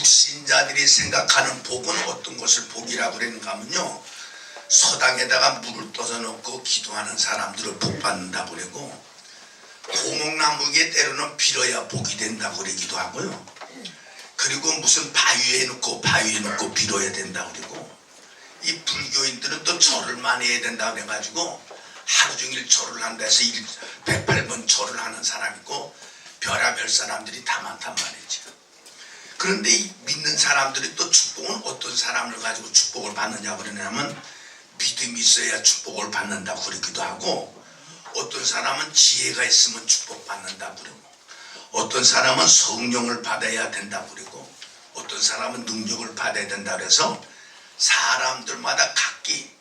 불신자들이 생각하는 복은 어떤 것을 복이라고 그랬는가 하면요, 서당에다가 물을 떠서 넣고 기도하는 사람들을 복 받는다고 그러고, 고목나무에 때로는 빌어야 복이 된다고 그러기도 하고요. 그리고 무슨 바위에 넣고 빌어야 된다고 그러고, 이 불교인들은 또 절을 많이 해야 된다고 그래가지고 하루 종일 절을 한다 해서 108번 절을 하는 사람 있고 별의별 사람들이 다 많단 말이죠. 그런데 이 믿는 사람들이 또 축복은 어떤 사람을 가지고 축복을 받느냐고 그러냐면, 믿음이 있어야 축복을 받는다고 그러기도 하고, 어떤 사람은 지혜가 있으면 축복받는다고 그러고, 어떤 사람은 성령을 받아야 된다고 그러고, 어떤 사람은 능력을 받아야 된다고 해서 사람들마다 각기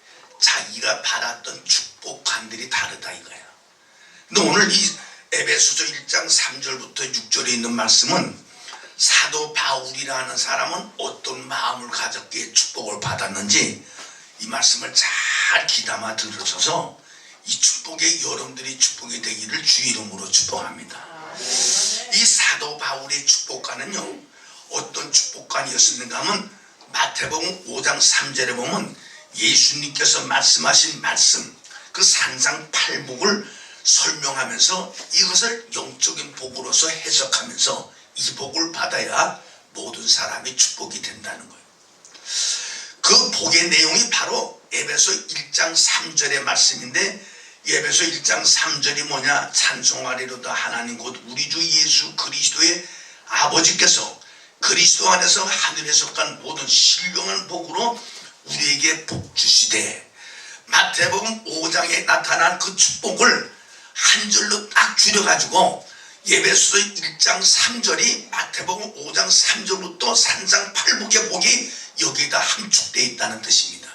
자기가 받았던 축복관들이 다르다 이거야. 근데 오늘 이 에베소서 1장 3절부터 6절에 있는 말씀은 사도 바울이라는 사람은 어떤 마음을 가졌기에 축복을 받았는지 이 말씀을 잘 귀담아 들으셔서 이 축복에 여러분들이 축복이 되기를 주 이름으로 축복합니다. 이 사도 바울의 축복관은요, 어떤 축복관이었는가 하면 마태복음 5장 3절에 보면 예수님께서 말씀하신 말씀, 그 산상팔복을 설명하면서 이것을 영적인 복으로서 해석하면서 이 복을 받아야 모든 사람이 축복이 된다는 거예요. 그 복의 내용이 바로 에베소 1장 3절의 말씀인데, 에베소 1장 3절이 뭐냐? 찬송하리로다 하나님 곧 우리 주 예수 그리스도의 아버지께서 그리스도 안에서 하늘에 속한 모든 신령한 복으로 우리에게 복 주시되, 마태복음 5장에 나타난 그 축복을 한 절로 딱 줄여가지고 에베소서 1장 3절이 마태복음 5장 3절부터 산상팔복의 복이 여기에다 함축되어 있다는 뜻입니다.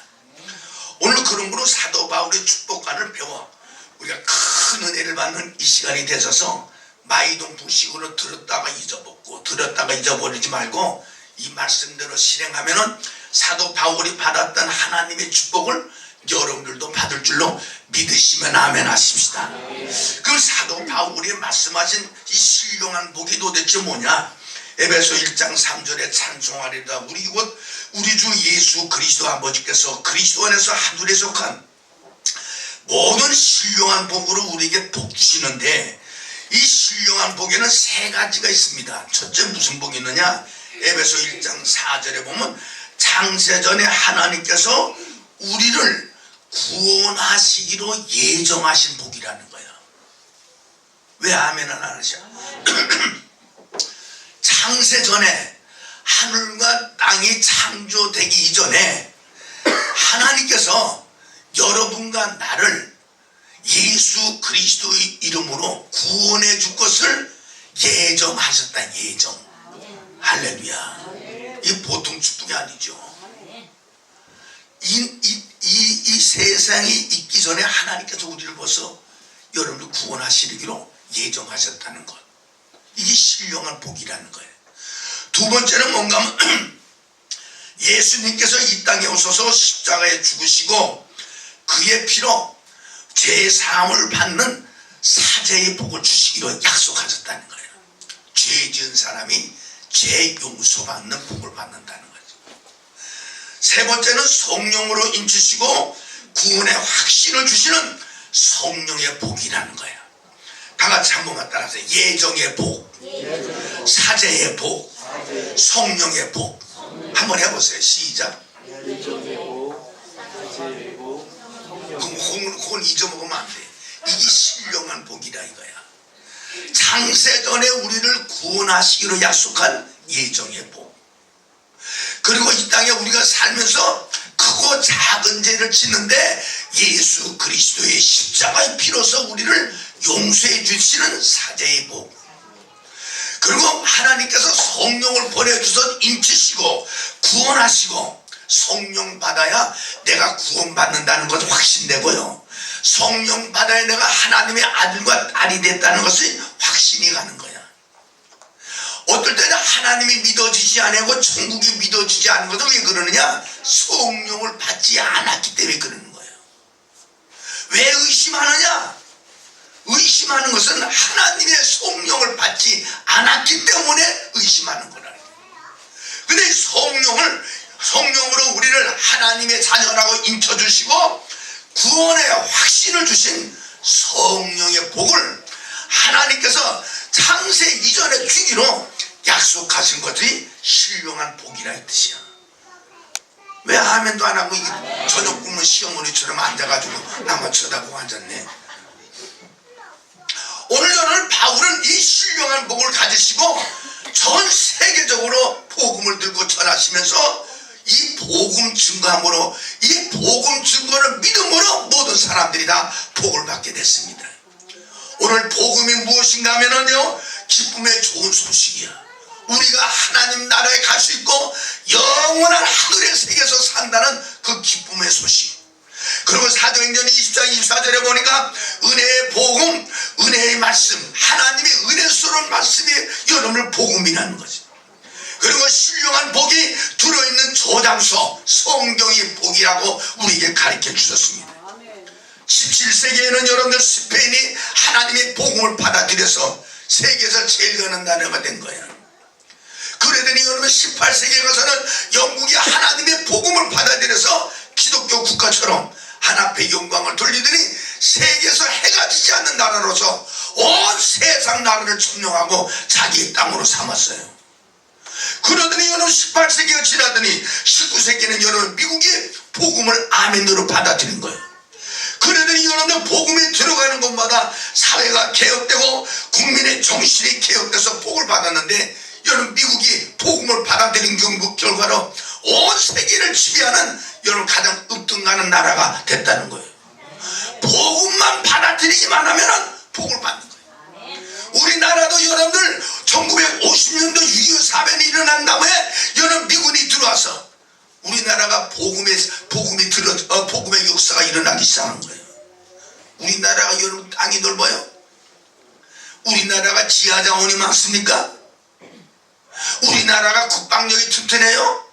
오늘 그런 거로 사도 바울의 축복관을 배워 우리가 큰 은혜를 받는 이 시간이 되셔서 마이동풍식으로 들었다가 잊어버리지 말고 이 말씀대로 실행하면은 사도 바울이 받았던 하나님의 축복을 여러분들도 받을 줄로 믿으시면 아멘 하십시다. 그 사도 바울이 말씀하신 이 신령한 복이 도대체 뭐냐? 에베소 1장 3절에 찬송하리다 우리 주 예수 그리스도 아버지께서 그리스도 안에서 하늘에 속한 모든 신령한 복으로 우리에게 복 주시는데, 이 신령한 복에는 세 가지가 있습니다. 첫째 무슨 복이 있느냐? 에베소 1장 4절에 보면 창세전에 하나님께서 우리를 구원하시기로 예정하신 복이라는 거예요. 왜 아멘을 안 하셔? 창세전에 하늘과 땅이 창조되기 이전에 하나님께서 여러분과 나를 예수 그리스도의 이름으로 구원해 줄 것을 예정하셨다. 예정. 할렐루야. 이 보통 축복이 아니죠. 이 세상이 있기 전에 하나님께서 우리를 벌써 여러분을 구원하시기로 예정하셨다는 것. 이게 신령한 복이라는 거예요. 두 번째는 뭔가 하면 예수님께서 이 땅에 오셔서 십자가에 죽으시고 그의 피로 죄 사함을 받는 사죄의 복을 주시기로 약속하셨다는 거예요. 죄 지은 사람이 죄 용서받는 복을 받는다는 거죠. 세 번째는 성령으로 인치시고 구원의 확신을 주시는 성령의 복이라는 거예요. 다 같이 한 번만 따라하세요. 예정의 복, 사죄의 복, 성령의 복. 한번 해보세요. 시작. 예정의 복, 사죄의 복, 그건 잊어먹으면 안 돼. 이게 신령한 복이다 이거야. 창세전에 우리를 구원하시기로 약속한 예정의 복. 그리고 이 땅에 우리가 살면서 크고 작은 죄를 짓는데 예수 그리스도의 십자가의 피로서 우리를 용서해 주시는 사죄의 복. 그리고 하나님께서 성령을 보내주셔서 인치시고 구원하시고, 성령 받아야 내가 구원받는다는 것을 확신되고요, 성령 받아야 내가 하나님의 아들과 딸이 됐다는 것이 확신이 가는 거야. 어떨 때는 하나님이 믿어지지 않고 천국이 믿어지지 않은 것은 왜 그러느냐? 성령을 받지 않았기 때문에 그러는 거예요. 왜 의심하느냐? 의심하는 것은 하나님의 성령을 받지 않았기 때문에 의심하는 거라는 거예요. 근데 성령으로 우리를 하나님의 자녀라고 인쳐주시고 구원의 확신을 주신 성령의 복을 하나님께서 창세 이전에 주기로 약속하신 것이 신령한 복이라 이 뜻이야. 왜 아멘도 안 하고 저녁 굶은 시어머니처럼 앉아가지고 나만 쳐다보고 앉았네. 오늘 저는 바울은 이 신령한 복을 가지시고 전 세계적으로 복음을 들고 전하시면서 이 복음 증거함으로, 이 복음 증거를 믿음으로 모든 사람들이 다 복을 받게 됐습니다. 오늘 복음이 무엇인가 하면은요, 기쁨의 좋은 소식이야. 우리가 하나님 나라에 갈 수 있고 영원한 하늘의 세계에서 산다는 그 기쁨의 소식. 그리고 사도행전 20장 24절에 보니까 은혜의 복음, 은혜의 말씀, 하나님의 은혜스러운 말씀이 여러분을 복음이라는 거지. 그리고 신령한 복이 들어있는 저장소, 성경이 복이라고 우리에게 가르쳐 주셨습니다. 17세기에는 여러분들 스페인이 하나님의 복음을 받아들여서 세계에서 제일 가는 나라가 된 거예요. 그러더니 여러분 18세기에 가서는 영국이 하나님의 복음을 받아들여서 기독교 국가처럼 하나님의 영광을 돌리더니 세계에서 해가 지지 않는 나라로서 온 세상 나라를 점령하고 자기 땅으로 삼았어요. 그러더니 여러분 18세기가 지나더니 19세기는 여러분 미국이 복음을 아멘으로 받아들인 거예요. 그러더니 여러분들 복음이 들어가는 곳마다 사회가 개혁되고 국민의 정신이 개혁돼서 복을 받았는데, 여러분 미국이 복음을 받아들인 결과로 온 세계를 지배하는 여러분 가장 으뜸가는 나라가 됐다는 거예요. 복음만 받아들이기만 하면은 복을 받는 거예요. 우리나라도 여러분들 1950년도 6.25 사변이 일어난 다음에 여러분 미군이 들어와서 우리나라가 복음의 역사가 일어나기 시작한 거예요. 우리나라가 여러분 땅이 넓어요? 우리나라가 지하자원이 많습니까? 우리나라가 국방력이 튼튼해요?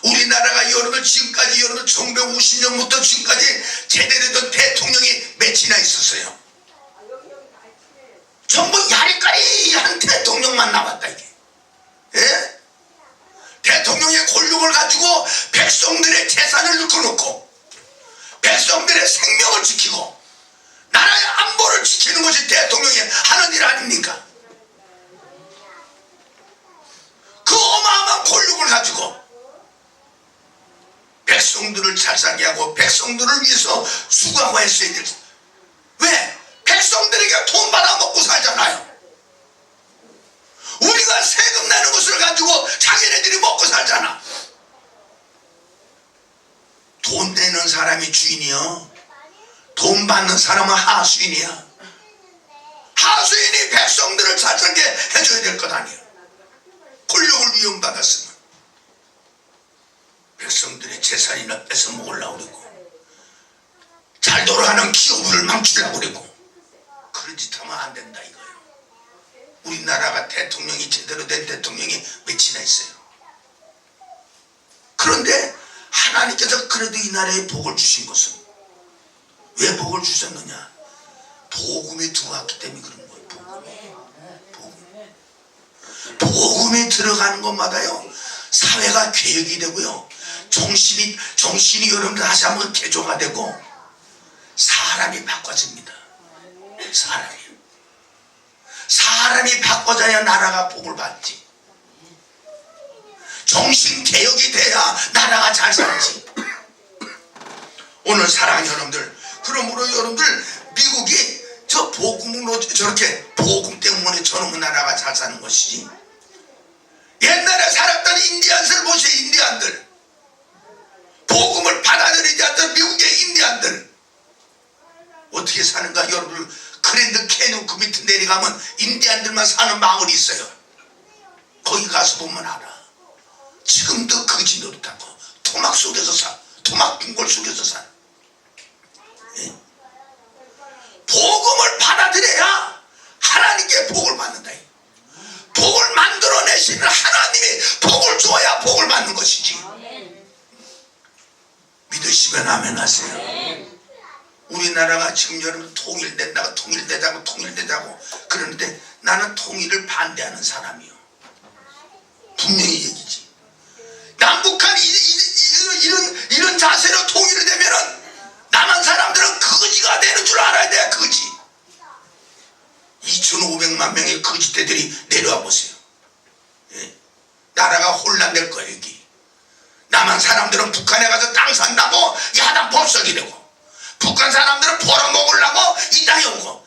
우리나라가 여러분 지금까지 여러분 1950년부터 지금까지 제대로 된 대통령이 몇이나 있었어요? 전부 야리까리한 대통령만 나왔다 이게. 예? 대통령의 권력을 가지고 백성들의 재산을 넣어놓고 백성들의 생명을 지키고 나라의 안보를 지키는 것이 대통령이 하는 일 아닙니까? 그 어마어마한 권력을 가지고 백성들을 잘 살게 하고 백성들을 위해서 수고하고 했어야 될. 왜? 백성들에게 돈 받아 먹고 살잖아요. 우리가 세금 내는 것을 가지고 자기네들이 먹고 살잖아. 돈 내는 사람이 주인이요, 돈 받는 사람은 하수인이야. 하수인이 백성들을 잘 살게 해줘야 될 것 아니에요. 권력을 이용받았으면 백성들의 재산이나 뺏어 먹으려고 그러고 잘 돌아가는 기업을 망치려고 그러고 그런 짓 하면 안 된다 이거예요. 우리나라가 대통령이 제대로 된 대통령이 몇이나 있어요. 그런데 하나님께서 그래도 이 나라에 복을 주신 것은 왜 복을 주셨느냐? 복음이 들어왔기 때문에 그런 거예요. 복음이 들어가는 것마다요 사회가 개혁이 되고요, 정신이 여러분들 다시 한번 개조가 되고 사람이 바꿔집니다. 사람이 바꿔져야 나라가 복을 받지. 정신 개혁이 돼야 나라가 잘 살지. 오늘 사랑하는 여러분들, 그러므로 여러분들 미국이 저 복음으로 저렇게 복음 때문에 저놈의 나라가 잘 사는 것이지. 옛날에 살았던 인디안들 보세요. 인디안들 복음을 받아들이지 않던 미국의 인디안들 어떻게 사는가? 여러분 그랜드 캐니언 그 밑에 내려가면 인디안들만 사는 마을이 있어요. 거기 가서 보면 알아. 지금도 거지 노릇하고 토막 속에서 사, 토막 궁궐 속에서 사. 예? 복음을 받아들여야 하나님께 복을 받는다. 복을 만들어내시는 하나님이 복을 줘야 복을 받는 것이지. 믿으시면 아멘 하세요. 우리나라가 지금 여러분 통일되자고 그러는데 나는 통일을 반대하는 사람이요. 분명히 얘기지. 사람들은 북한에 가서 땅 산다고 야단 법석이 되고, 북한 사람들은 벌어먹으려고 이 땅에 오고,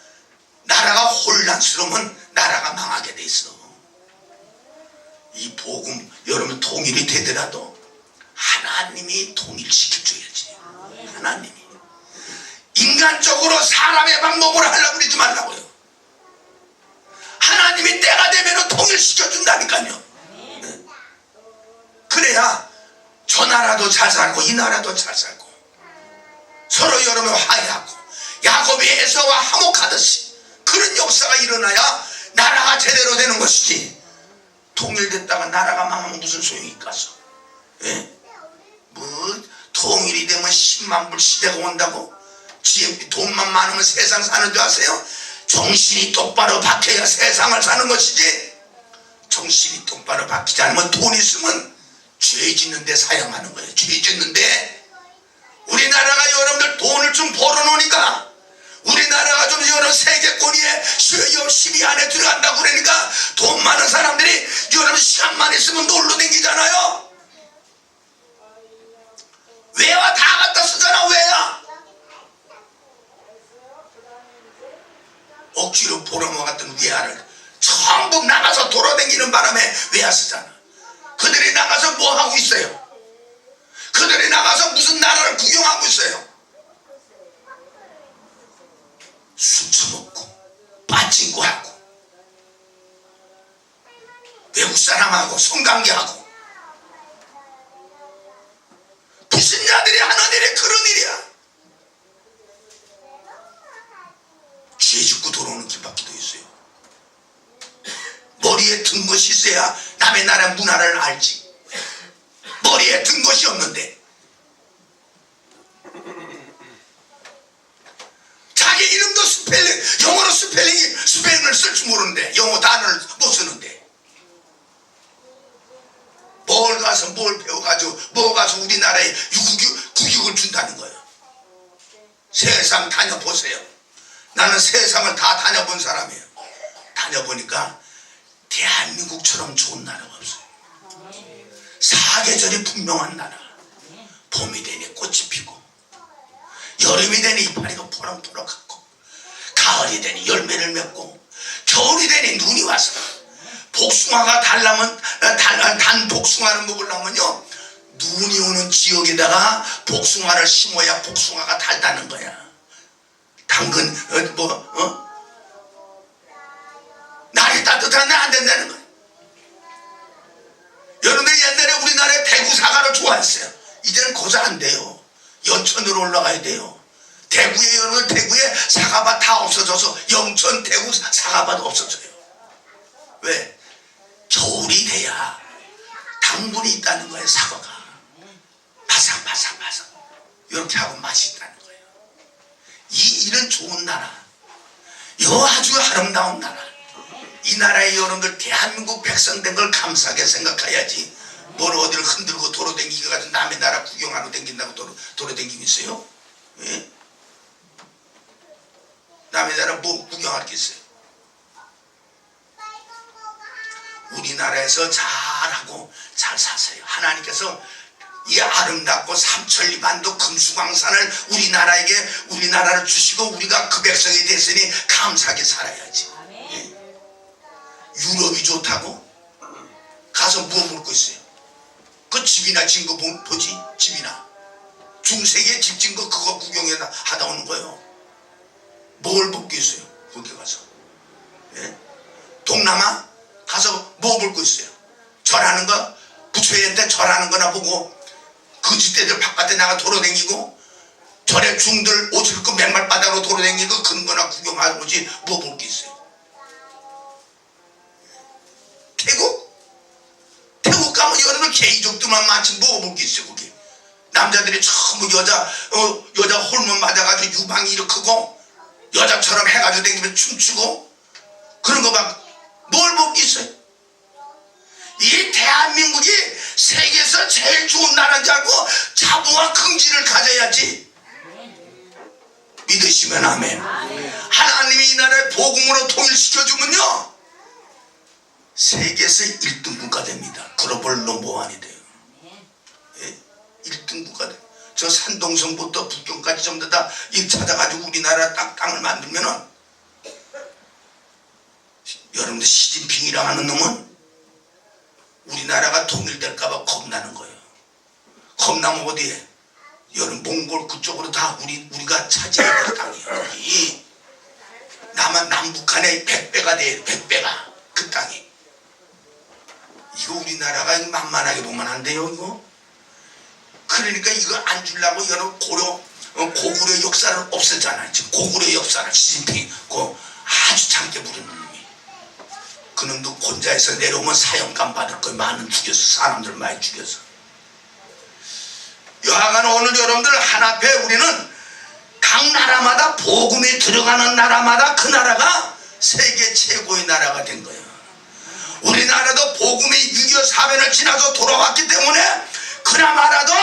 나라가 혼란스러우면 나라가 망하게 돼 있어. 이 복음 여러분 통일이 되더라도 하나님이 통일시켜줘야지. 하나님이 인간적으로 사람의 방법으로 하려고 그러지 말라고요. 하나님이 때가 되면 통일시켜준다니까요. 그래야 저 나라도 잘 살고 이 나라도 잘 살고 서로 여러분 화해하고 야곱이 에서와 화목하듯이 그런 역사가 일어나야 나라가 제대로 되는 것이지, 통일됐다가 나라가 망하면 무슨 소용이 있겠어. 예? 뭐 통일이 되면 10만 불 시대가 온다고 돈만 많으면 세상 사는 줄 아세요? 정신이 똑바로 박혀야 세상을 사는 것이지, 정신이 똑바로 박히지 않으면 돈 있으면 죄 짓는 데 사용하는 거예요. 죄 짓는 데. 우리나라가 여러분들 돈을 좀 벌어놓으니까, 우리나라가 좀 여러 세계권위에 10위 안에 들어간다고 그러니까 돈 많은 사람들이 여러분 시간만 있으면 놀러 다니잖아요. 외화 다 갖다 쓰잖아. 외화 억지로 벌어먹었던 외화를 전부 나가서 돌아다니는 바람에 외화 쓰잖아. 그들이 나가서 뭐 하고 있어요? 그들이 나가서 무슨 나라를 구경하고 있어요? 술 처먹고 빠친구하고 외국 사람하고 성관계하고 불신자들이 하는 일이 그런 일이야. 죄 짓고 들어오는 길밖에 더 있어요. 머리에 든 것이 있어야 남의 나라 문화를 알지. 머리에 든 것이 없는데 자기 이름도 스펠링, 영어로 스펠링을 쓸 줄 모르는데, 영어 단어를 못 쓰는데 뭘 가서 뭘 배워가지고 뭐 가서 우리나라에 국익을 준다는 거예요. 세상 다녀보세요. 나는 세상을 다 다녀본 사람이에요. 다녀보니까 대한민국처럼 좋은 나라가 없어요. 사계절이 분명한 나라. 봄이 되니 꽃이 피고, 여름이 되니 이파리가 포럭포럭하고, 가을이 되니 열매를 맺고, 겨울이 되니 눈이 와서, 복숭아가 단 복숭아를 먹으려면요 눈이 오는 지역에다가 복숭아를 심어야 복숭아가 달다는 거야. 당근 날이 따뜻하면 안 된다는 거야. 여러분들 옛날에 우리나라에 대구 사과를 좋아했어요. 이제는 거저 안 돼요. 연천으로 올라가야 돼요. 대구에, 여러분 대구에 사과밭 다 없어져서 영천 대구 사과밭 없어져요. 왜? 겨울이 돼야 당분이 있다는 거예요. 사과가 바삭바삭바삭 이렇게 하고 맛이 있다는 거예요. 이런 좋은 나라, 아주 아름다운 나라, 이 나라의 여러분들 대한민국 백성 된 걸 감사하게 생각해야지. 뭘 어디를 흔들고 돌아다니고 가지고 남의 나라 구경하러 다닌다고 돌아다니고 있어요? 예? 남의 나라 뭐 구경할 게 있어요? 우리나라에서 잘하고 잘 사세요. 하나님께서 이 아름답고 삼천리만도 금수강산을 우리나라를 주시고 우리가 그 백성이 됐으니 감사하게 살아야지. 예. 유럽이 좋다고 가서 뭐 먹고 있어요? 그 집이나 진 거 보지? 집이나 중세기에 집 진 거 그거 구경해다 하다 오는 거예요. 뭘 먹고 있어요? 거기 가서. 예? 동남아 가서 뭐 먹고 있어요? 절하는 거, 부처님한테 절하는 거나 보고 거짓대들 바깥에 나가 돌아다니고 절에 중들 옷을 입고 맨발바닥으로 돌아다니고 그런 거나 구경하는 거지 뭐 볼 게 있어요? 태국 가면 여러분 개이족들만 많지 뭐 볼 게 있어요? 거기 남자들이 전부 여자 호르몬 맞아가지고 유방이 일으키고 여자처럼 해가지고 다니면 춤추고 그런 거 막 뭘 볼 게 있어요? 이 대한민국이 세계에서 제일 좋은 나라인 줄 알고 자부와 긍지를 가져야지. 믿으시면 아멘. 하나님이 이 나라를 복음으로 통일시켜주면요 세계에서 1등 국가 됩니다. 글로벌 넘버원이 돼요. 예? 1등국가 돼. 저 산동성부터 북경까지 전부 다 이 찾아가지고 우리나라 땅을 만들면은, 여러분들 시진핑이라 하는 놈은 우리나라가 통일될까봐 겁나는 거예요. 겁나면 어디에? 여러분 몽골 그쪽으로 다 우리가 차지해야 될 땅이에요. 이 남북한의 100배가 돼. 100배가 그 땅이. 이거 우리나라가 만만하게 보면 안 돼요 이거. 그러니까 이거 안 주려고 여러분 고구려 역사를 없앴잖아요. 지금 고구려 역사를 시진핑 아주 참게 부르는 놈이. 그놈도 혼자에서 내려오면 사형감 받을 거예요. 많은 죽였어. 사람들 많이 죽였어. 여하간 오늘 여러분들 하나앞에 우리는 각 나라마다 복음이 들어가는 나라마다 그 나라가 세계 최고의 나라가 된 거예요. 우리나라도 복음이 6.25 사변을 지나서 돌아왔기 때문에 그나마라도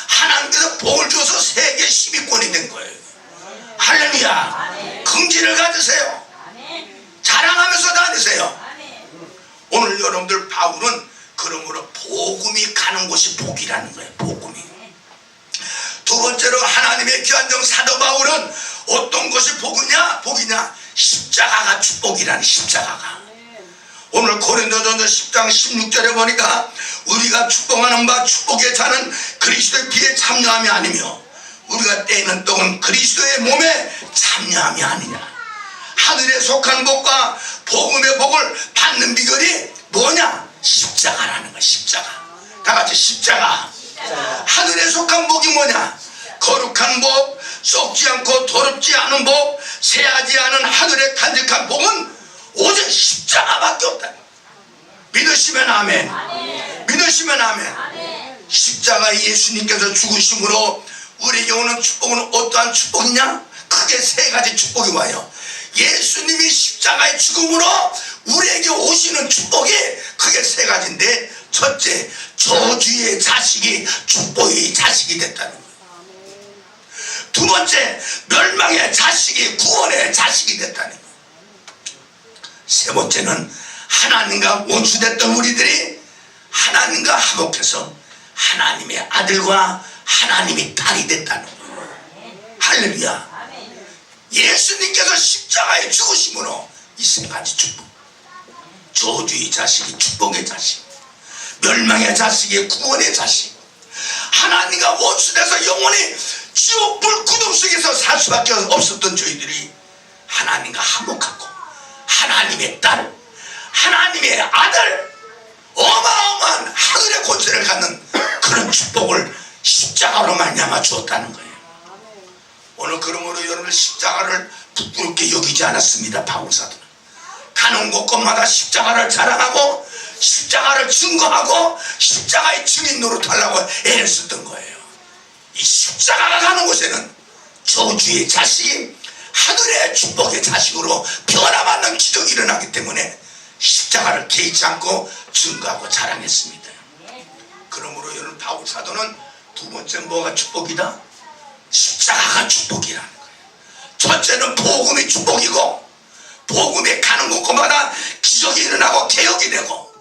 하나님께서 복을 줘서 세계 10위권이 된 거예요. 할렐루야. 긍지를 가지세요. 자랑하면서 다니세요. 오늘 여러분들 바울은 그러므로 복음이 가는 곳이 복이라는 거예요. 복음이. 두 번째로 하나님의 귀한 종 사도 바울은 어떤 것이 복이냐? 십자가가 축복이라는 십자가가. 오늘 고린도전서 10장 16절에 보니까 우리가 축복하는 바 축복의 자는 그리스도의 피에 참여함이 아니며 우리가 떼는 떡은 그리스도의 몸에 참여함이 아니냐. 하늘에 속한 복과 복음의 복을 받는 비결이 뭐냐? 십자가라는 거야. 십자가. 다 같이 십자가. 하늘에 속한 복이 뭐냐? 거룩한 복, 썩지 않고 더럽지 않은 복, 새하지 않은 하늘의 간직한 복은 오직 십자가밖에 없다. 믿으시면 아멘. 믿으시면 아멘. 십자가 예수님께서 죽으심으로 우리에게 오는 축복은 어떠한 축복이냐? 크게 세 가지 축복이 와요. 예수님이 십자가의 죽음으로 우리에게 오시는 축복이 크게 세 가지인데, 첫째, 저주의 자식이 축복의 자식이 됐다는 거예요. 두 번째, 멸망의 자식이 구원의 자식이 됐다는 거예요. 세 번째는 하나님과 원수됐던 우리들이 하나님과 화목해서 하나님의 아들과 하나님의 딸이 됐다는 거예요. 할렐루야. 예수님께서 십자가에 죽으심으로 이 세 가지 축복. 저주의 자식이 축복의 자식, 멸망의 자식이 구원의 자식, 하나님과 원수돼서 영원히 지옥 불 구름 속에서 살 수밖에 없었던 저희들이 하나님과 화목하고 하나님의 딸, 하나님의 아들, 어마어마한 하늘의 권세를 갖는 그런 축복을 십자가로 말미암아 주었다는 거예요. 오늘 그러므로 여러분 십자가를 부끄럽게 여기지 않았습니다. 바울사도는 가는 곳곳마다 십자가를 자랑하고 십자가를 증거하고 십자가의 증인 노릇하려고 애를 썼던 거예요. 이 십자가가 가는 곳에는 저주의 자식이 하늘의 축복의 자식으로 변화받는 기적이 일어나기 때문에 십자가를 개의치 않고 증거하고 자랑했습니다. 그러므로 여러분 바울사도는 두 번째 뭐가 축복이다? 십자가가 축복이라는 거예요. 첫째는 복음이 축복이고 복음에 가는 곳마다 기적이 일어나고 개혁이 되고,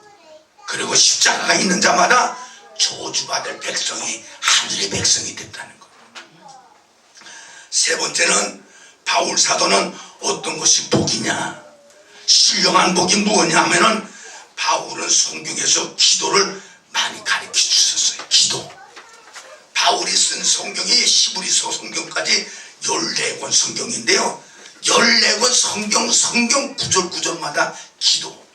그리고 십자가가 있는 자마다 저주받을 백성이 하늘의 백성이 됐다는 거예요. 세 번째는 바울사도는 어떤 것이 복이냐, 신령한 복이 뭐냐 하면은 바울은 성경에서 기도를 많이 가르쳐 주셨어요. 기도. 바울이 쓴 성경이 히브리서 성경까지 14권 성경인데요, 14권 성경 구절마다 기도.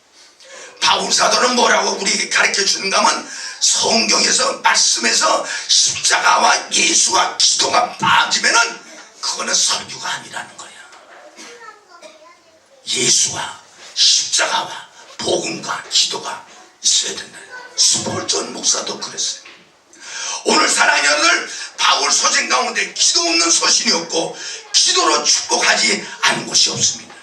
바울사도는 뭐라고 우리에게 가르쳐 주는가 하면 성경에서 말씀에서 십자가와 예수와 기도가 빠지면은 그거는 설교가 아니라는 거야. 예수와 십자가와 복음과 기도가 있어야 된다. 스폴전 목사도 그랬어요. 오늘 사랑하는 여러분들, 바울 소생 가운데 기도 없는 소신이 없고 기도로 축복하지 않은 곳이 없습니다.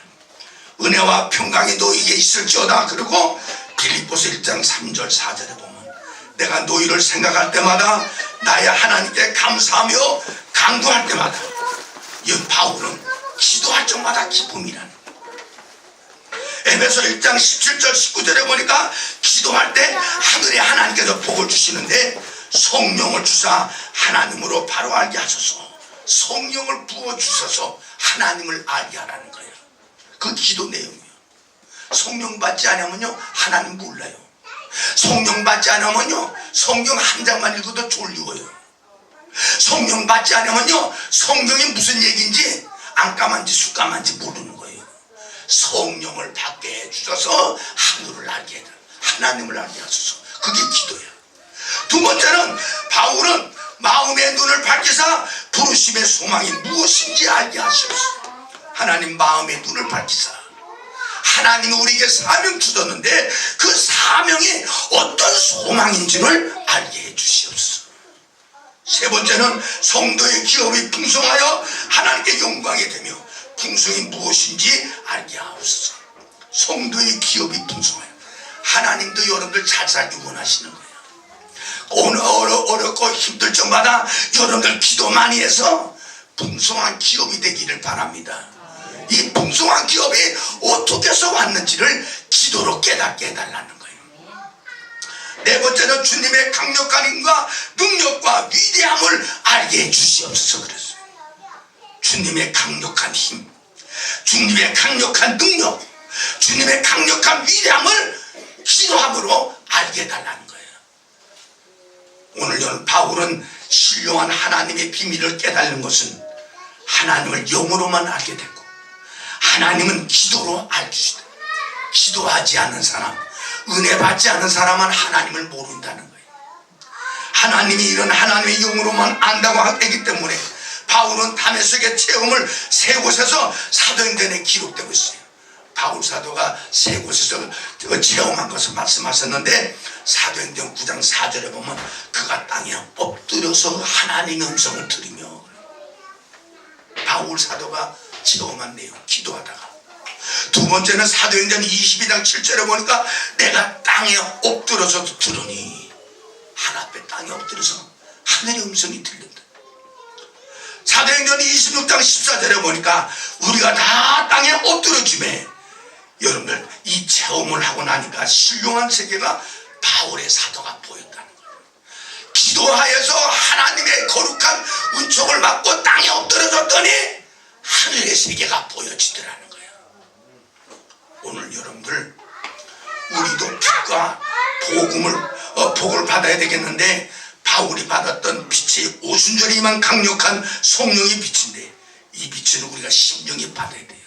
은혜와 평강이 너희에게 있을지어다. 그리고 빌립보서 1장 3절 4절에 보면 내가 너희를 생각할 때마다 나의 하나님께 감사하며 강구할 때마다, 이 바울은 기도할 적마다 기쁨이라는 거예요. 에베소 1장 17절 19절에 보니까 기도할 때 하늘에 하나님께서 복을 주시는데 성령을 주사 하나님으로 바로 알게 하소서. 성령을 부어주셔서 하나님을 알게 하라는 거예요. 그 기도 내용이에요. 성령 받지 않으면요 하나님 몰라요. 성령 받지 않으면요 성경 한 장만 읽어도 졸리워요. 성령 받지 않으면요 성경이 무슨 얘기인지 안까만지 숫까만지 모르는 거예요. 성령을 받게 해주셔서 하늘을 알게 해라. 하나님을 알게 하소서. 그게 기도예요. 두 번째는 바울은 마음의 눈을 밝히사 부르심의 소망이 무엇인지 알게 하시옵소서. 하나님 마음의 눈을 밝히사 하나님이 우리에게 사명 주셨는데 그 사명이 어떤 소망인지를 알게 해 주시옵소서. 세 번째는 성도의 기업이 풍성하여 하나님께 영광이 되며 풍성이 무엇인지 알게 하옵소서. 성도의 기업이 풍성하여 하나님도 여러분들 잘 살기 원하시는 거예요. 오늘 어렵고 힘들 적마다 여러분들 기도 많이 해서 풍성한 기업이 되기를 바랍니다. 이 풍성한 기업이 어떻게 해서 왔는지를 기도로 깨닫게 해달라는 거예요. 네 번째는 주님의 강력한 힘과 능력과 위대함을 알게 해주시옵소서 그랬어요. 주님의 강력한 힘, 주님의 강력한 능력, 주님의 강력한 위대함을 기도함으로 알게 해달라는 거예요. 오늘 바울은 신령한 하나님의 비밀을 깨달는 것은 하나님을 영으로만 알게 됐고 하나님은 기도로 알주시다. 기도하지 않은 사람, 은혜 받지 않은 사람은 하나님을 모른다는 거예요. 하나님이 이런 하나님의 영으로만 안다고 하기 때문에 바울은 다메섹의 체험을 세 곳에서 사도행전에 기록되고 있어요. 바울 사도가 세 곳에서 체험한 것을 말씀하셨는데 사도행전 9장 4절에 보면 그가 땅에 엎드려서 하나님의 음성을 들으며 바울 사도가 체험한 내용 기도하다가 두 번째는 사도행전 22장 7절에 보니까 내가 땅에 엎드려서 들으니 하늘 앞에 땅에 엎드려서 하늘의 음성이 들린다. 사도행전 26장 14절에 보니까 우리가 다 땅에 엎드려주매 여러분들 이 체험을 하고 나니까 신령한 세계가 바울의 사도가 보였다는 거예요. 기도하여서 하나님의 거룩한 은총을 받고 땅에 엎드려졌더니 하늘의 세계가 보여지더라는 거예요. 오늘 여러분들 우리도 빛과 복을 받아야 되겠는데 바울이 받았던 빛이 오순절에 임한 강력한 성령의 빛인데 이 빛은 우리가 심령이 받아야 돼요.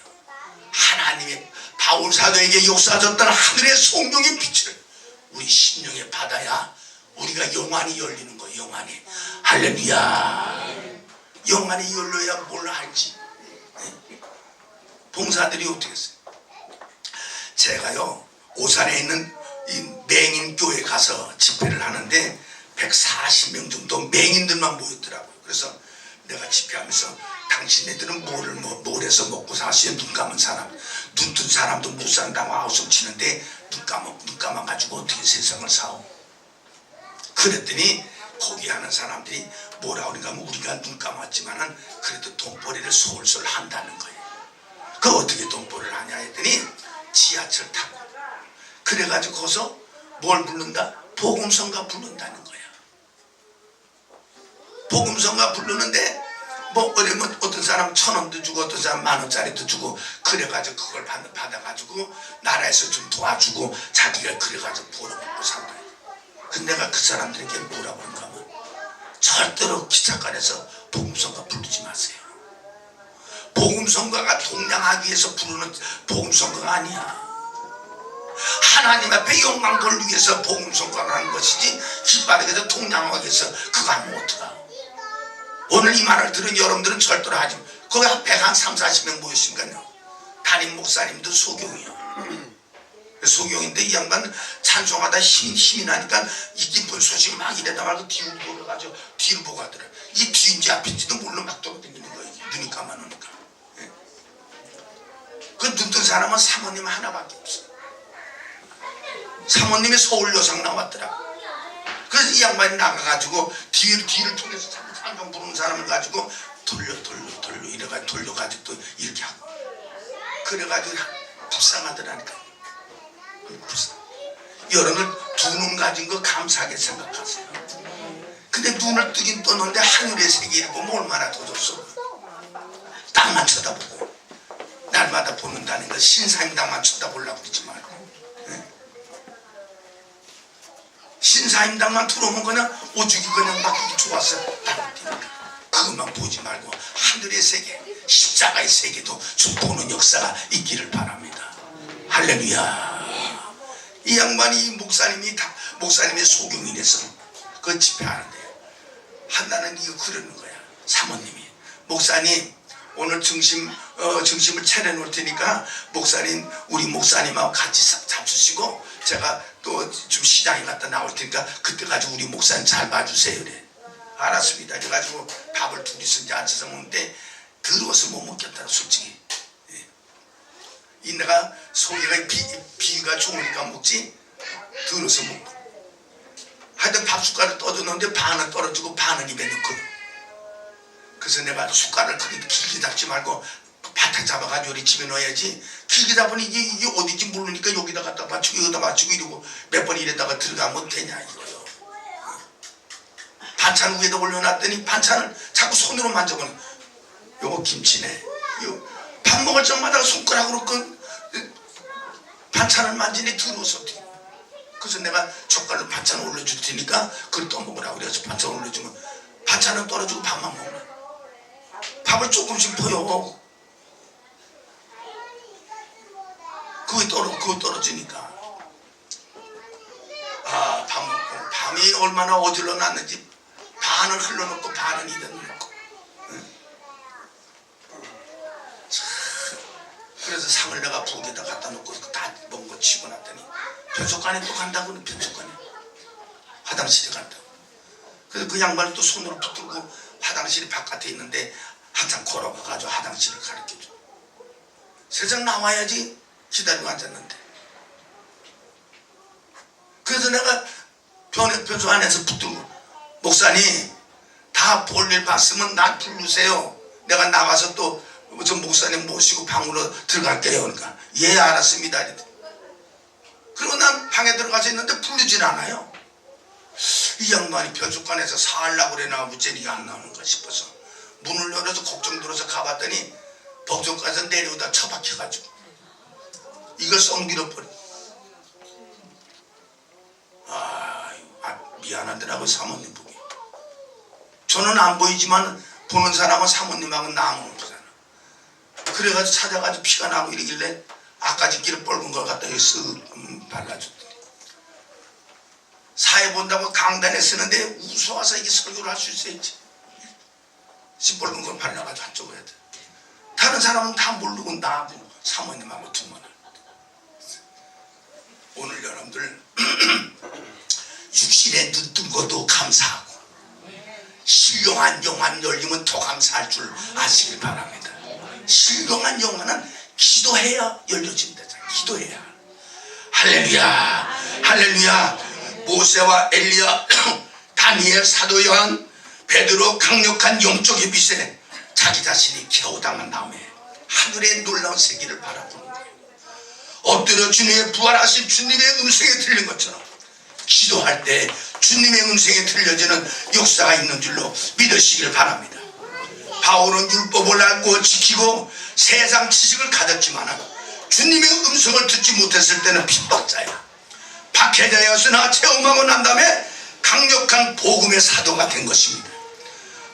하나님의 바울 사도에게 역사하셨던 하늘의 성령의 빛을 우리 심령에 받아야 우리가 영안이 열리는 거예요. 영안이. 할렐루야. 영안이 열려야 뭘 알지. 봉사들이 어떻게 했어요? 제가요 오산에 있는 이 맹인교회 가서 집회를 하는데 140명 정도 맹인들만 모였더라고요. 그래서 내가 집회하면서 당신네들은 뭘 해서 먹고 사시요? 눈 감은 사람, 눈 뜬 사람도 못 산다고 아우성 치는데 눈 감아가지고 어떻게 세상을 사오? 그랬더니 거기 하는 사람들이 뭐라 그러니까 우리가 눈 감았지만은 그래도 돈벌이를 솔솔 한다는 거예요. 그 어떻게 돈벌이를 하냐 했더니 지하철 타고 그래가지고 거기서 뭘 부른다? 복음성가 부른다는 거야. 복음성가 부르는데 뭐 어려면 어떤 사람 1,000원도 주고 어떤 사람 10,000원짜리도 주고 그래가지고 그걸 받아가지고 나라에서 좀 도와주고 자기가 그래가지고 벌어먹고 산다. 근데 내가 그 사람들에게 뭐라고 하는가 하면 절대로 기차관에서 복음성가 부르지 마세요. 복음성가가 동냥하기 위해서 부르는 복음성가가 아니야. 하나님 앞에 영광 돌리기 위해서 복음성가를 하는 것이지 길바닥에서 동냥하기 위해서 그거 하면 어떡하. 오늘 이 말을 들은 여러분들은 절대로 하지 마. 거기 한 130-40명 모였으니까요. 담임 목사님도 소경이요. 소경인데 이 양반 찬송하다 힘이 나니까 이 기쁜 소식 막 이래다 말고 뒤로 돌아가지고 뒤로 보고 하더라. 이 뒤인지 앞인지도 몰라 막 돌아다니는 거예요. 눈이 감아놓으니까. 예? 그 눈 뜬 사람은 사모님 하나밖에 없어. 사모님이 서울 여상 나왔더라. 그래서 이 양반이 나가가지고 뒤를 통해서 찬송 부르는 사람을 가지고 돌려 이래가지고 돌려가지고 또 이렇게 하고 그래가지고 불쌍하더라니까. 불쌍. 여러분 두 눈 가진 거 감사하게 생각하세요. 근데 눈을 뜨긴 떴는데 하늘의 세계를 보면 얼마나 더 좋소. 땅만 쳐다보고 날마다 보는다는 거 신사임당만 쳐다보려고 그러지 말고, 네? 신사임당만 들어오면 그냥 오죽이 그냥 막 좋아서 그것만 보지 말고 하늘의 세계, 십자가의 세계도 좀 보는 역사가 있기를 바랍니다. 할렐루야. 이 양반이, 이 목사님이 다 목사님의 소경이라서 그 집회하는데 한나는 이거 그러는 거야. 사모님이, 목사님 오늘 점심을 차려놓을 테니까 목사님, 우리 목사님하고 같이 잡수시고 제가 또 좀 시장에 갔다 나올 테니까 그때까지 우리 목사님 잘 봐주세요. 그래. 알았습니다. 그래가지고 밥을 둘이서 이제 앉아서 먹는데 더러워서 못 먹겠다 솔직히. 이 내가 소개가 비위가 좋으니까 먹지 더러워서 못 먹어. 하여튼 밥 숟가락을 떠줬는데 반은 떨어지고 반은 입에 넣고. 그래서 내가 숟가락을 그렇게 길게 잡지 말고 바닥 잡아가지고 우리 집에 넣어야지. 길게 잡으니 이게 어딘지 모르니까 여기다 갖다 맞추고 여기다 맞추고 이러고 몇 번 이랬다가 들어가면 되냐 이거요. 반찬 위에다 올려놨더니 반찬을 자꾸 손으로 만져보니 요거 김치네. 밥 먹을 적마다 손가락으로 반찬을 만지니 더러워서. 그래서 내가 젓갈로 반찬을 올려줄 테니까 그걸 떠먹으라고 그래서 반찬을 올려주면 반찬은 떨어지고 밥만 먹으면 밥을 조금씩 퍼요. 그거 떨어지니까. 아, 밥 먹고 밤이 얼마나 어질러 놨는지 반을 흘러놓고 반은 입에 넣고. 응? 그래서 상을 내가 부엌에다 갖다 놓고 다 먹은 거 치고 났더니 편속간에 또 간다고는 편속간에 화장실에 간다고. 그래서 그 양반을 또 손으로 붙들고 화장실이 바깥에 있는데 한참 걸어가가지고 화장실을 가르쳐줘. 세상 나와야지 기다리고 앉았는데. 그래서 내가 변소 안에서 붙들고 목사님 다 볼일 봤으면 나 부르세요. 내가 나가서 또 저 목사님 모시고 방으로 들어갈게요. 그러니까 예 알았습니다. 그리고 난 방에 들어가서 있는데 부르진 않아요. 이 양반이 변속관에서 살라고 그래나 무제리가 안 나오는가 싶어서 문을 열어서 걱정 들어서 가봤더니 법정관에서 내려오다 처박혀가지고 이걸 썩 밀어버려. 미안하더라고 사모님 보기. 저는 안 보이지만 보는 사람은 사모님하고 나무는 보잖아. 그래가지고 찾아가지고 피가 나고 이러길래 아까짓기를 뻘건 걸 갖다 여기 쓱 발라줬더니 사회 본다고 강단에 쓰는데 우스워서 이게 설교를 할 수 있어야지. 시뻘건 걸 발라가지고 한쪽으로 해야 돼. 다른 사람은 다 모르고 나하고 사모님하고 두면은. 오늘 여러분들 육신에 눈 뜬 것도 감사하고 신령한 영안 열리면 더 감사할 줄 아시길 바랍니다. 신령한 영안은 기도해야 열려집니다. 기도해야. 할렐루야 할렐루야. 모세와 엘리야 다니엘 사도 요한 베드로 강력한 영적의 빛에 자기 자신이 겨우당한 다음에 하늘의 놀라운 세계를 바라보는 거예요. 엎드려 주님의 부활하신 주님의 음성에 들린 것처럼 기도할 때 주님의 음성에 들려지는 역사가 있는 줄로 믿으시길 바랍니다. 바울은 율법을 알고 지키고 세상 지식을 가졌지만 주님의 음성을 듣지 못했을 때는 핍박자야, 박해자였으나 체험하고 난 다음에 강력한 복음의 사도가 된 것입니다.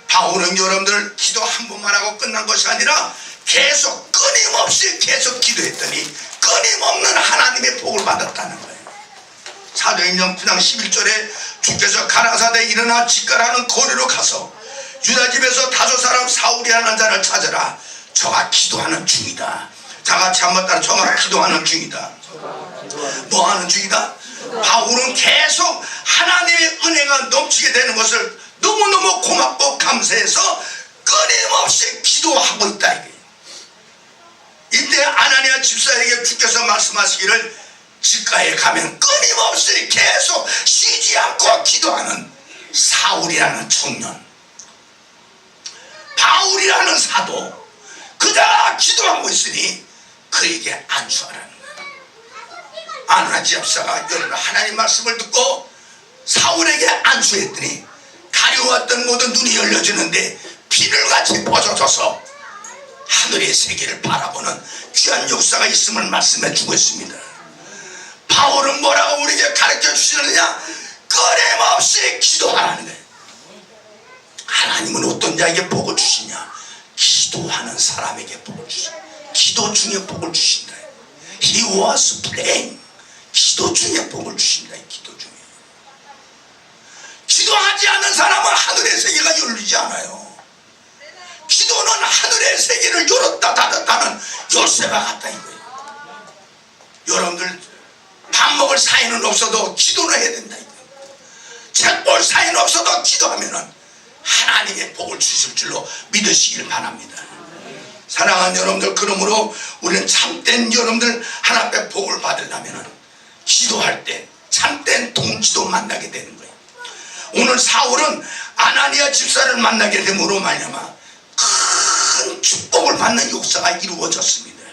바울은 여러분들 기도 한 번만 하고 끝난 것이 아니라 계속 끊임없이 계속 기도했더니 끊임없는 하나님의 복을 받았다는 거예요. 사도행전 9장 11절에 주께서 가나사대에 일어나 직가라는 거리로 가서 유다 집에서 5사람 사울이라는 자를 찾아라. 저가 기도하는 중이다. 자같이 한번 따라 저가 기도하는 중이다. 뭐 하는 중이다? 바울은 계속 하나님의 은혜가 넘치게 되는 것을 너무너무 고맙고 감사해서 끊임없이 기도하고 있다 이게. 이때 아나니아 집사에게 주께서 말씀하시기를 직가에 가면 끊임없이 계속 쉬지 않고 기도하는 사울이라는 청년, 바울이라는 사도 그다 기도하고 있으니 그에게 안수하라는 거예요. 아나니아 집사가 여러분 하나님 말씀을 듣고 사울에게 안수했더니 가룟 어두웠던 모든 눈이 열려지는데 비늘같이 벗어져서 하늘의 세계를 바라보는 귀한 역사가 있음을 말씀해 주고 있습니다. 바울은 뭐라고 우리에게 가르쳐 주시느냐? 끊임없이 기도하라는 거예요. 하나님은 어떤 자에게 복을 주시냐? 기도하는 사람에게 복을 주신다. 기도 중에 복을 주신다. He was praying. 기도 중에 복을 주신다. 기도 중에. 기도하지 않는 사람은 하늘의 세계가 열리지 않아요. 기도는 하늘의 세계를 열었다 닫았다는 열쇠가 같다 이거예요. 여러분들 밥 먹을 사이는 없어도 기도는 해야 된다 이거예요. 책 볼 사이는 없어도 기도하면은 하나님의 복을 주실 줄로 믿으시길 바랍니다. 사랑하는 여러분들, 그러므로 우리는 참된 여러분들 하나님의 복을 받으려면 기도할 때 참된 동지도 만나게 되는 거예요. 오늘 사울은 아나니아 집사를 만나게 됨으로 말미암아 큰 축복을 받는 역사가 이루어졌습니다.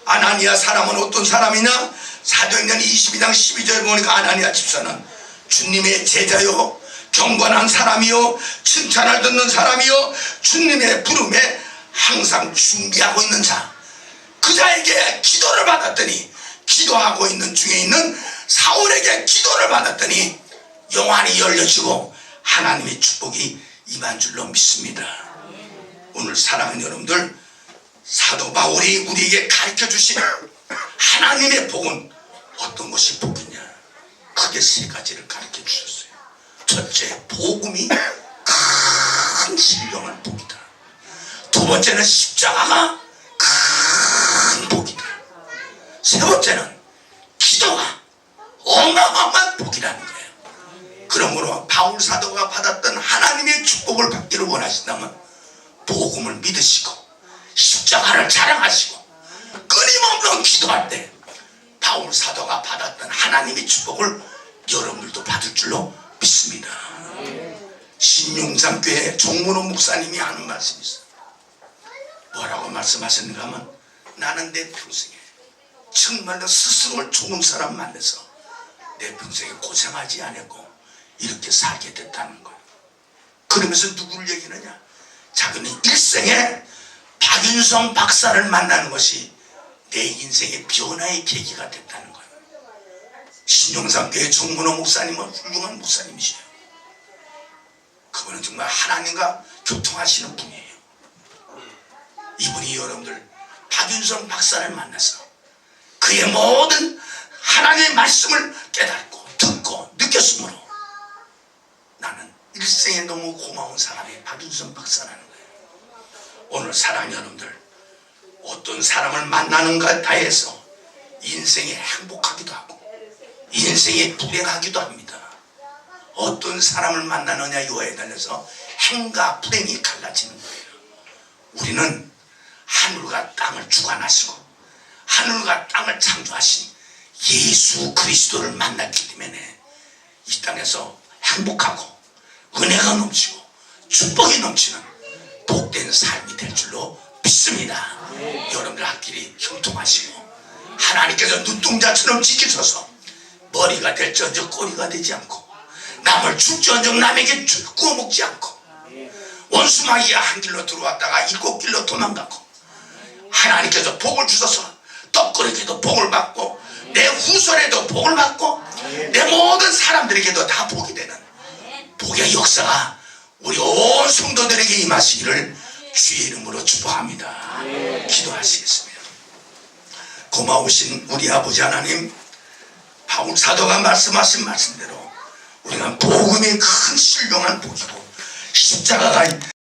아나니아 사람은 어떤 사람이냐? 사도행전 22장 12절에 보니까 아나니아 집사는 주님의 제자요 경건한 사람이요 칭찬을 듣는 사람이요 주님의 부름에 항상 준비하고 있는 자, 그 자에게 기도를 받았더니, 기도하고 있는 중에 있는 사울에게 기도를 받았더니 영안이 열려지고 하나님의 축복이 임한 줄로 믿습니다. 오늘 사랑하는 여러분들, 사도 바울이 우리에게 가르쳐 주신 하나님의 복은 어떤 것이 복이냐? 크게 세 가지를 가르쳐 주셨어요. 첫째, 복음이 큰 신령한 복이다. 두 번째는 십자가가 큰 복이다. 세 번째는 기도가 어마어마한 복이라는 거예요. 그러므로 바울 사도가 받았던 하나님의 축복을 받기를 원하신다면 복음을 믿으시고 십자가를 자랑하시고 끊임없는 기도할 때 바울 사도가 받았던 하나님의 축복을 여러분들도 받을 줄로 믿습니다. 신용산교회 정문호 목사님이 하는 말씀이 있어요. 뭐라고 말씀하셨는가 하면, 나는 내 평생에 정말로 스스로를 좋은 사람 만나서 내 평생에 고생하지 않았고 이렇게 살게 됐다는 거예요. 그러면서 누구를 얘기하느냐? 자기는 일생에 박윤성 박사를 만나는 것이 내 인생의 변화의 계기가 됐다는 거예요. 신용산교회 정문호 목사님은 훌륭한 목사님이시에요. 그분은 정말 하나님과 교통하시는 분이에요. 이분이 여러분들 박윤성 박사를 만나서 그의 모든 하나님의 말씀을 깨닫고 듣고 느꼈으므로 나는 일생에 너무 고마운 사람이 박윤성 박사라는 거예요. 오늘 사랑하는 여러분들, 어떤 사람을 만나는가 다해서 인생에 행복하기도 하고 인생에 불행하기도 합니다. 어떤 사람을 만나느냐 요에 달려서 행과 불행이 갈라지는 거예요. 우리는 하늘과 땅을 주관하시고 하늘과 땅을 창조하신 예수 그리스도를 만났기 때문에 이 땅에서 행복하고 은혜가 넘치고 축복이 넘치는 복된 삶이 될 줄로 믿습니다. 여러분들 앞길이 형통하시고 하나님께서 눈동자처럼 지키셔서 머리가 될지언정 꼬리가 되지 않고 남을 줄지언정 남에게 구워먹지 않고 원수마귀가 한 길로 들어왔다가 일곱 길로 도망가고 하나님께서 복을 주셔서 떡거리에도 복을 받고 내 후손에도 복을 받고 내 모든 사람들에게도 다 복이 되는 복의 역사가 우리 온 성도들에게 임하시기를 주의 이름으로 축복합니다. 기도하시겠습니다. 고마우신 우리 아버지 하나님, 바울 사도가 말씀하신 말씀대로 우리가 복음이 큰 신령한 복이고 십자가가